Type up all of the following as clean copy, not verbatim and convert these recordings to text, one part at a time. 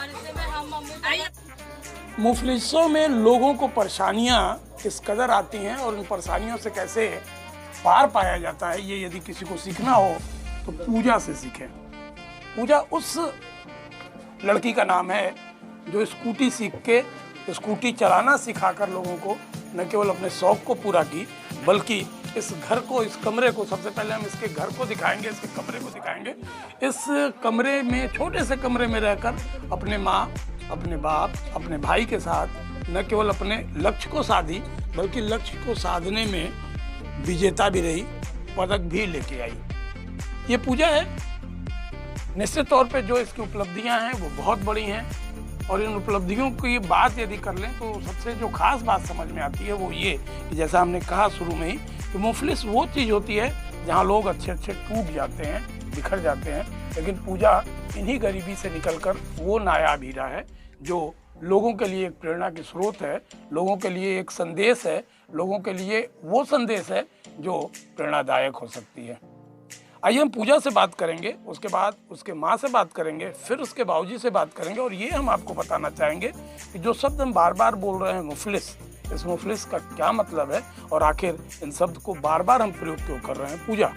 और इससे में हम मम्मी मुफलिसों में लोगों को परेशानियां किस कदर आती हैं और उन परेशानियों से कैसे पार पाया जाता है, ये यदि किसी को सीखना हो तो पूजा से सीखें। पूजा उस लड़की का नाम है जो स्कूटी सीख के स्कूटी चलाना सिखाकर लोगों को न केवल अपने शौक को पूरा की, बल्कि इस घर को, इस कमरे को, सबसे पहले हम इसके घर को दिखाएंगे, इसके कमरे को दिखाएंगे। इस कमरे में, छोटे से कमरे में रहकर अपने माँ, अपने बाप, अपने भाई के साथ न केवल अपने लक्ष्य को साधी, बल्कि लक्ष्य को साधने में विजेता भी रही, पदक भी लेके आई। ये पूजा है। निश्चित तौर पे जो इसकी उपलब्धियां हैं वो बहुत बड़ी हैं, और इन उपलब्धियों की बात यदि कर लें तो सबसे जो खास बात समझ में आती है वो ये कि जैसा हमने कहा शुरू में ही कि मुफलिस वो चीज़ होती है जहाँ लोग अच्छे अच्छे टूट जाते हैं, बिखर जाते हैं, लेकिन पूजा इन्हीं गरीबी से निकलकर वो नायाब हीरा है जो लोगों के लिए एक प्रेरणा की स्रोत है, लोगों के लिए एक संदेश है, लोगों के लिए वो संदेश है जो प्रेरणादायक हो सकती है। आइए हम पूजा से बात करेंगे, उसके बाद उसके माँ से बात करेंगे, फिर उसके बाबूजी से बात करेंगे, और ये हम आपको बताना चाहेंगे कि जो शब्द हम बार बार बोल रहे हैं मुफलिस, इस मुफलिस का क्या मतलब है और आखिर इन शब्द को बार बार हम प्रयोग क्यों कर रहे हैं। पूजा,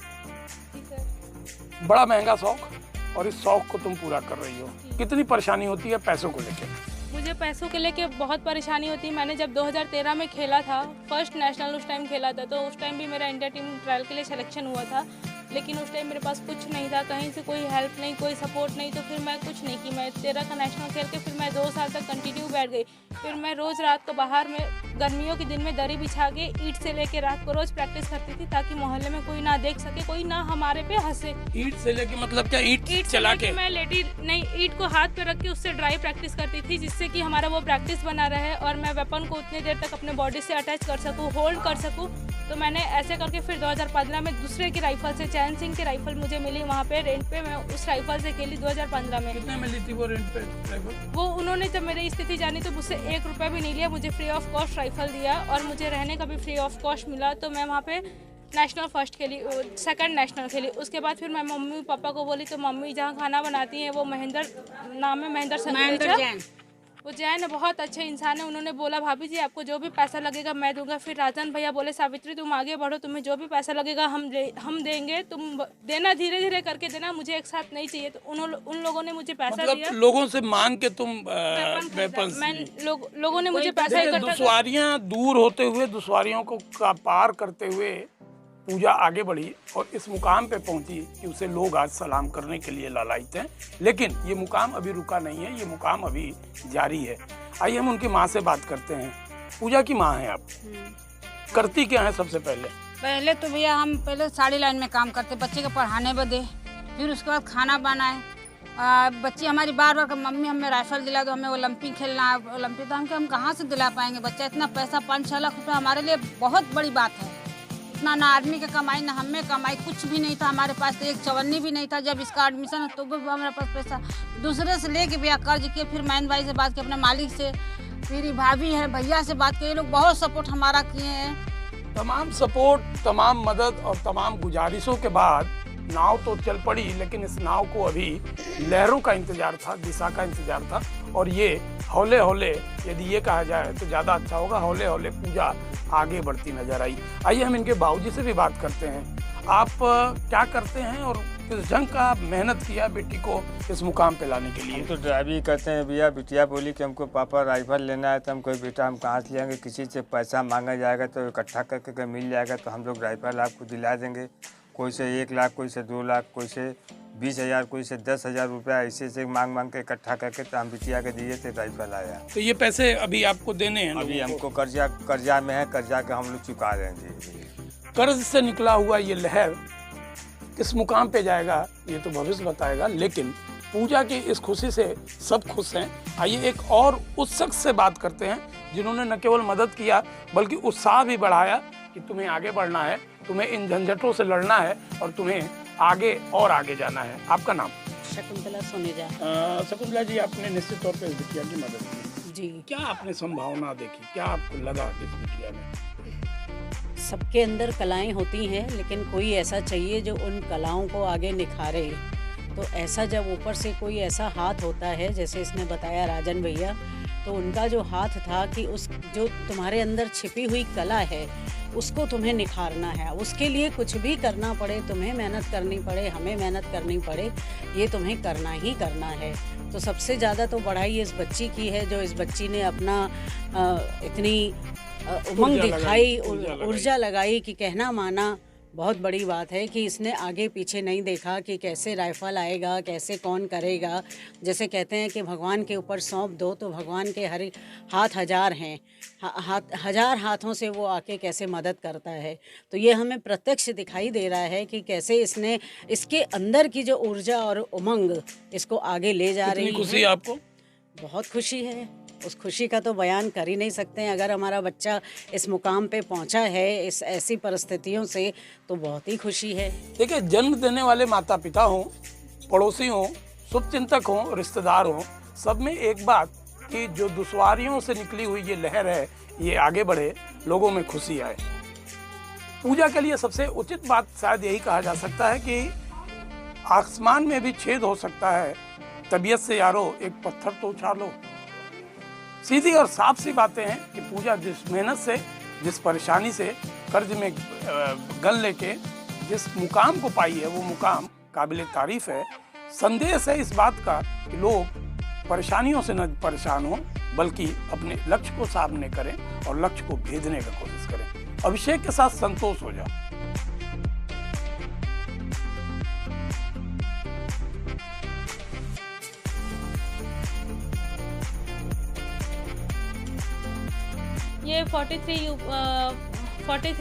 बड़ा महंगा शौक, और इस शौक को तुम पूरा कर रही हो। कितनी परेशानी होती है पैसों को लेकर? मुझे पैसों के लेके बहुत परेशानी होती है। मैंने जब 2013 में खेला था, फर्स्ट नेशनल उस टाइम खेला था, तो उस टाइम भी मेरा इंडिया टीम ट्रायल के लिए सिलेक्शन हुआ था, लेकिन उस टाइम मेरे पास कुछ नहीं था, कहीं से कोई हेल्प नहीं, कोई सपोर्ट नहीं, तो फिर मैं कुछ नहीं की। मैं 13 का नेशनल खेल के फिर मैं 2 साल तक कंटिन्यू बैठ गई। फिर मैं रोज़ रात को बाहर में गर्मियों के दिन में दरी बिछा के ईंट से लेके रात को रोज़ प्रैक्टिस करती थी, ताकि मोहल्ले में कोई ना देख सके, कोई ना हमारे पे हंसे। ईंट से लेके मतलब क्या? ईंट चला के? मैं लेटी नहीं, ईंट को हाथ पे रख के उससे ड्राई प्रैक्टिस करती थी, जिससे कि हमारा वो प्रैक्टिस बना रहे और मैं वेपन को उतनी देर तक अपने बॉडी से अटैच कर सकूँ, होल्ड कर सकूँ। तो मैंने ऐसे करके फिर 2015 में दूसरे की राइफल से, चैन सिंह की राइफल मुझे मिली वहाँ पे रेंट पे, मैं उस राइफल से खेली 2015 में। कितने मिली थी वो रेंट पे राइफल? वो उन्होंने जब मेरी स्थिति जानी तो मुझसे 1 रुपया भी नहीं लिया, मुझे फ्री ऑफ कॉस्ट राइफल दिया और मुझे रहने का भी फ्री ऑफ कॉस्ट मिला। तो मैं वहाँ पे नेशनल फर्स्ट खेली, सेकंड नेशनल खेली। उसके बाद फिर मैं मम्मी पापा को बोली, तो मम्मी जहाँ खाना बनाती हैं वो महेंद्र नाम है, महेंद्र संगीचा, वो जैन बहुत अच्छे इंसान है। उन्होंने बोला भाभी जी आपको जो भी पैसा लगेगा मैं दूंगा। फिर राजन भैया बोले सावित्री तुम आगे बढ़ो, तुम्हें जो भी पैसा लगेगा हम देंगे, तुम देना धीरे धीरे करके देना, मुझे एक साथ नहीं चाहिए। तो उन लोगों ने मुझे पैसा मतलब दिया, लोगों से मांग के तुम वेपन्स लोगों ने मुझे पैसा इकट्ठा। दुश्वारियां दूर होते हुए, दुश्वारियों को पार करते हुए पूजा आगे बढ़ी और इस मुकाम पे पहुंची कि उसे लोग आज सलाम करने के लिए लालायित हैं। लेकिन ये मुकाम अभी रुका नहीं है, ये मुकाम अभी जारी है। आइए हम उनकी माँ से बात करते हैं। पूजा की माँ हैं आप, करती क्या है सबसे पहले? पहले तो भैया हम पहले साड़ी लाइन में काम करते, बच्चे को पढ़ाने बदे, फिर उसके बाद खाना बनाए। बच्ची हमारी बार बार मम्मी हमें राइफल दिला दो, हमें ओलंपिक खेलना है, ओलंपिक। तो हम कहाँ से दिला पाएंगे? बच्चा इतना पैसा 5-6 लाख रुपये हमारे लिए बहुत बड़ी बात है। इतना ना आदमी की कमाई ना हमें कमाई, कुछ भी नहीं था हमारे पास, तो एक चवन्नी भी नहीं था जब इसका एडमिशन है, तो भी हमारे पास पैसा दूसरे से लेके भैया कर्ज किए। फिर मैन भाई से बात की, अपने मालिक से, फिर भाभी है भैया से बात की, ये लोग बहुत सपोर्ट हमारा किए हैं। तमाम सपोर्ट, तमाम मदद और तमाम गुजारिशों के बाद नाव तो चल पड़ी, लेकिन इस नाव को अभी लहरों का इंतजार था, दिशा का इंतजार था। और ये हौले हौले, यदि ये कहा जाए तो ज़्यादा अच्छा होगा, हौले हौले पूजा आगे बढ़ती नजर आई। आइए हम इनके बाबूजी से भी बात करते हैं। आप क्या करते हैं और किस ढंग का मेहनत किया बेटी को इस मुकाम पे लाने के लिए? हम तो ड्राइवरी करते हैं भैया। बिटिया बोली कि हमको पापा राइफल लेना है, तो हम कोई बेटा हम कहाँ से लेंगे, किसी से पैसा मांगा जाएगा तो इकट्ठा करके मिल जाएगा तो हम लोग राइफल आपको दिला देंगे। कोई से 1 लाख, कोई से 2 लाख, कोई से 20,000, कोई से 10,000 रुपया, ऐसे से मांग के इकट्ठा करके तो हम बिटिया के दिए थे, राइफल आया। तो ये पैसे अभी आपको देने हैं? अभी हमको कर्जा में है, कर्जा के हम लोग चुका रहे हैं जी। कर्ज से निकला हुआ ये लहर किस मुकाम पे जाएगा ये तो भविष्य बताएगा, लेकिन पूजा की इस खुशी से सब खुश हैं। आइए एक और उस शख्स से बात करते हैं जिन्होंने न केवल मदद किया बल्कि उत्साह भी बढ़ाया कि तुम्हें आगे बढ़ना है, तुम्हें इन झंझटों से लड़ना है और तुम्हें आगे और आगे जाना है। आपका नाम? शकुंतला सोनेजा। शकुंतला जी, आपने निश्चित तौर पे इस बिटिया की मदद की जी। क्या आपने संभावना देखी, क्या आपको लगा इस बिटिया में? सबके अंदर कलाएं होती हैं, लेकिन कोई ऐसा चाहिए जो उन कलाओं को आगे निखारे। तो ऐसा जब ऊपर से कोई ऐसा हाथ होता है, जैसे इसने बताया राजन भैया, तो उनका जो हाथ था कि उस जो तुम्हारे अंदर छिपी हुई कला है उसको तुम्हें निखारना है, उसके लिए कुछ भी करना पड़े, तुम्हें मेहनत करनी पड़े, हमें मेहनत करनी पड़े, ये तुम्हें करना ही करना है। तो सबसे ज़्यादा तो बढ़ाई इस बच्ची की है, जो इस बच्ची ने अपना इतनी उमंग दिखाई, ऊर्जा लगाई कि कहना माना। बहुत बड़ी बात है कि इसने आगे पीछे नहीं देखा कि कैसे राइफल आएगा, कैसे कौन करेगा। जैसे कहते हैं कि भगवान के ऊपर सौंप दो, तो भगवान के हर हाथ हजार हैं, हजार हाथों से वो आके कैसे मदद करता है। तो ये हमें प्रत्यक्ष दिखाई दे रहा है कि कैसे इसने, इसके अंदर की जो ऊर्जा और उमंग इसको आगे ले जा रही है। खुशी है आपको? बहुत खुशी है, उस खुशी का तो बयान कर ही नहीं सकते हैं। अगर हमारा बच्चा इस मुकाम पे पहुंचा है इस ऐसी परिस्थितियों से, तो बहुत ही खुशी है। देखिए, जन्म देने वाले माता पिता हों, पड़ोसी हों, शुभचिंतक हों, रिश्तेदार हों, सब में एक बात कि जो दुश्वारियों से निकली हुई ये लहर है, ये आगे बढ़े, लोगों में खुशी आए। पूजा के लिए सबसे उचित बात शायद यही कहा जा सकता है कि आसमान में भी छेद हो सकता है, तबीयत से यारो एक पत्थर तो उछाल लो। सीधी और साफ सी बातें हैं कि पूजा जिस मेहनत से, जिस परेशानी से, कर्ज में गल लेके जिस मुकाम को पाई है, वो मुकाम काबिल तारीफ है। संदेश है इस बात का कि लोग परेशानियों से न परेशान हों, बल्कि अपने लक्ष्य को सामने करें और लक्ष्य को भेदने का कोशिश करें। अभिषेक के साथ संतोष हो जाए। ये 43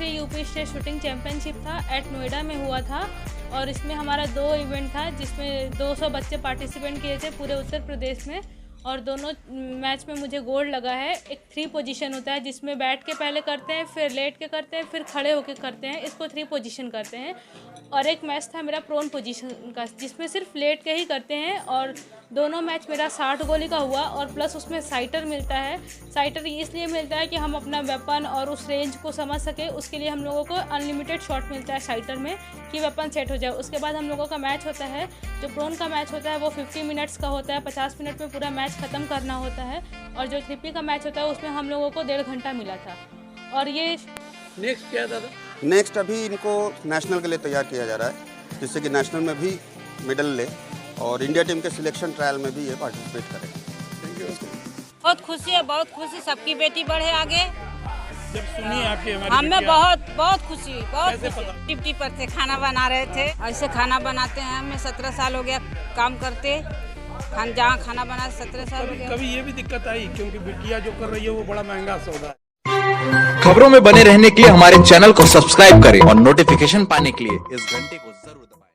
यूपी स्टेट शूटिंग चैम्पियनशिप था, एट नोएडा में हुआ था। और इसमें हमारा 2 इवेंट था, जिसमें 200 बच्चे पार्टिसिपेंट किए थे पूरे उत्तर प्रदेश में। और दोनों मैच में मुझे गोल्ड लगा है। एक 3 पोजीशन होता है, जिसमें बैठ के पहले करते हैं, फिर लेट के करते हैं, फिर खड़े होके करते हैं। इसको 3 पोजीशन करते हैं। और एक मैच था मेरा प्रोन पोजीशन का, जिसमें सिर्फ लेट के ही करते हैं। और दोनों मैच मेरा 60 गोली का हुआ, और प्लस उसमें साइटर मिलता है। साइटर इसलिए मिलता है कि हम अपना वेपन और उस रेंज को समझ सके, उसके लिए हम लोगों को अनलिमिटेड शॉट मिलता है साइटर में, कि वेपन सेट हो जाए। उसके बाद हम लोगों का मैच होता है। जो प्रोन का मैच होता है वो 50 मिनट्स का होता है, 50 मिनट में पूरा मैच ख़त्म करना होता है। और जो 3P का मैच होता है उसमें हम लोगों को 1.5 घंटा मिला था। और ये नेक्स्ट क्या दादा? नेक्स्ट अभी इनको नेशनल के लिए तैयार किया जा रहा है, जिससे कि नेशनल में भी मेडल ले और इंडिया टीम के सिलेक्शन ट्रायल में भी ये पार्टिसिपेट करें। बहुत खुशी है, बहुत खुशी, सबकी बेटी बढ़े आगे। जब सुनी आपकी हमें बहुत खुशी, बहुत खुशी। टिप्टी पर थे, खाना बना रहे थे। ऐसे खाना बनाते हैं, हमें 17 साल हो गया काम करते। जहाँ खाना बना 17 साल हो गया। कभी ये भी दिक्कत आई, क्योंकि बिटिया जो कर रही है वो बड़ा महंगा सौदा है। खबरों में बने रहने के लिए हमारे चैनल को सब्सक्राइब करें और नोटिफिकेशन पाने के लिए इस घंटे को जरूर दबाएं।